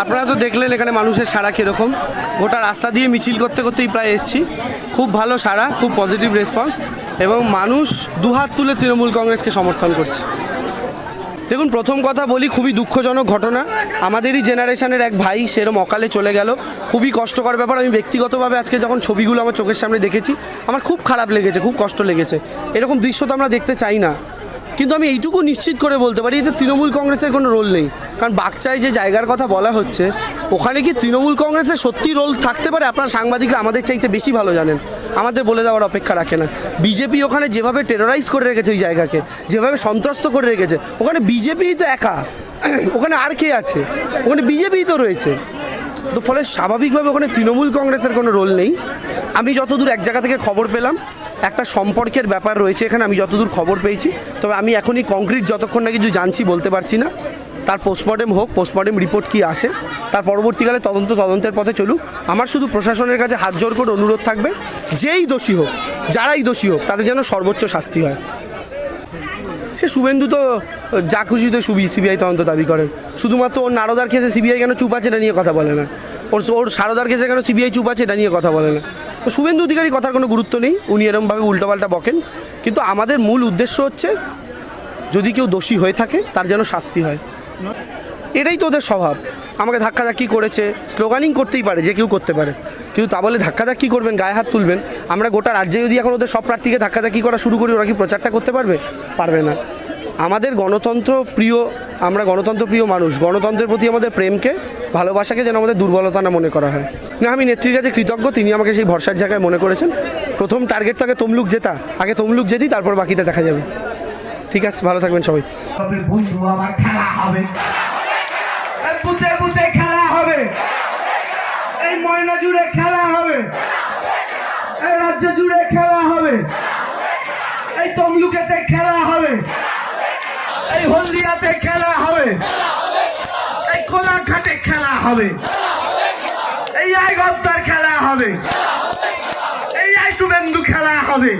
আপনারা তো দেখলেন এখানে মানুষের সাড়া কীরকম। গোটা রাস্তা দিয়ে মিছিল করতে করতেই প্রায় এসছি। খুব ভালো সাড়া, খুব পজিটিভ রেসপন্স এবং মানুষ দুহাত তুলে তৃণমূল কংগ্রেসকে সমর্থন করছে। দেখুন, প্রথম কথা বলি, খুবই দুঃখজনক ঘটনা। আমাদেরই জেনারেশনের এক ভাই সেরকম অকালে চলে গেল, খুবই কষ্টকর ব্যাপার। আমি ব্যক্তিগতভাবে আজকে যখন ছবিগুলো আমার চোখের সামনে দেখেছি, আমার খুব খারাপ লেগেছে, খুব কষ্ট লেগেছে। এরকম দৃশ্য তো আমরা দেখতে চাই না। কিন্তু আমি এইটুকু নিশ্চিত করে বলতে পারি যে তৃণমূল কংগ্রেসের কোনো রোল নেই। কারণ বাগচায় যে জায়গার কথা বলা হচ্ছে, ওখানে কি তৃণমূল কংগ্রেসের সত্যি রোল থাকতে পারে? আপনার সাংবাদিকরা আমাদের চাইতে বেশি ভালো জানেন, আমাদের বলে দেওয়ার অপেক্ষা রাখে না। বিজেপি ওখানে যেভাবে টেরোরাইজ করে রেখেছে ওই জায়গাকে, যেভাবে সন্ত্রস্ত করে রেখেছে, ওখানে বিজেপিই তো একা, ওখানে আর কে আছে? ওখানে বিজেপিই তো রয়েছে। তো ফলে স্বাভাবিকভাবে ওখানে তৃণমূল কংগ্রেসের কোনো রোল নেই। আমি যতদূর এক জায়গা থেকে খবর পেলাম, একটা সম্পর্কের ব্যাপার রয়েছে এখানে, আমি যতদূর খবর পেয়েছি। তবে আমি এখনই কংক্রিট যতক্ষণ না কিছু জানছি বলতে পারছি না। তার পোস্টমর্টেম হোক, পোস্টমর্টেম রিপোর্ট কি আসে, তার পরবর্তীকালে তদন্তের পথে চলুক। আমার শুধু প্রশাসনের কাছে হাত জোর করে অনুরোধ থাকবে, যেই দোষী হোক, যারাই দোষী হোক, তাদের যেন সর্বোচ্চ শাস্তি হয়। সে শুভেন্দু তো যা খুশি তো সিবিআই তদন্ত দাবি করেন। শুধুমাত্র ওর নারদার কেসে সিবিআই কেন চুপ আছে এটা নিয়ে কথা বলে না, ওর সারদার কেসে কেন সিবিআই চুপ আছে এটা নিয়ে কথা বলে না। তো শুভেন্দু অধিকারী কথার কোনো গুরুত্ব নেই, উনি এরকমভাবে উল্টোপাল্টা বকেন। কিন্তু আমাদের মূল উদ্দেশ্য হচ্ছে, যদি কেউ দোষী হয়ে থাকে তার যেন শাস্তি হয়। এটাই তো ওদের স্বভাব। আমাকে ধাক্কাধাক্কি করেছে, স্লোগানিং করতেই পারে, যে কেউ করতে পারে, কিন্তু তা বলে ধাক্কাধাক্কি করবেন, গায়ে হাত তুলবেন। আমরা গোটা রাজ্যে যদি এখন ওদের সব প্রার্থীকে ধাক্কাধাক্কি করা শুরু করি, ওরা কি প্রচারটা করতে পারবে? পারবে না। আমাদের গণতন্ত্র প্রিয়, আমরা গণতন্ত্র প্রিয় মানুষ। গণতন্ত্রের প্রতি আমাদের প্রেমকে, ভালোবাসাকে যেন আমাদের দুর্বলতা না মনে করা হয়। না, আমি নেত্রীর কাছে কৃতজ্ঞ, তিনি আমাকে সেই ভরসার জায়গায় মনে করেছেন। প্রথম টার্গেট তাকে তমলুক জেতা, আগে তমলুক জেতি, তারপর বাকিটা দেখা যাবে। ঠিক আছে, ভালো থাকবেন সবাই। বুঝে বুঝে খেলা হবে, এই ময়না জুড়ে খেলা হবে, এই রাজ্য জুড়ে খেলা হবে, এই তমলুকেতে খেলা হবে, এই হলদিয়াতে খেলা হবে, এই কোলাঘাটে খেলা হবে, এই আই গদ্দার খেলা হবে, এই আই শুভেন্দু খেলা হবে।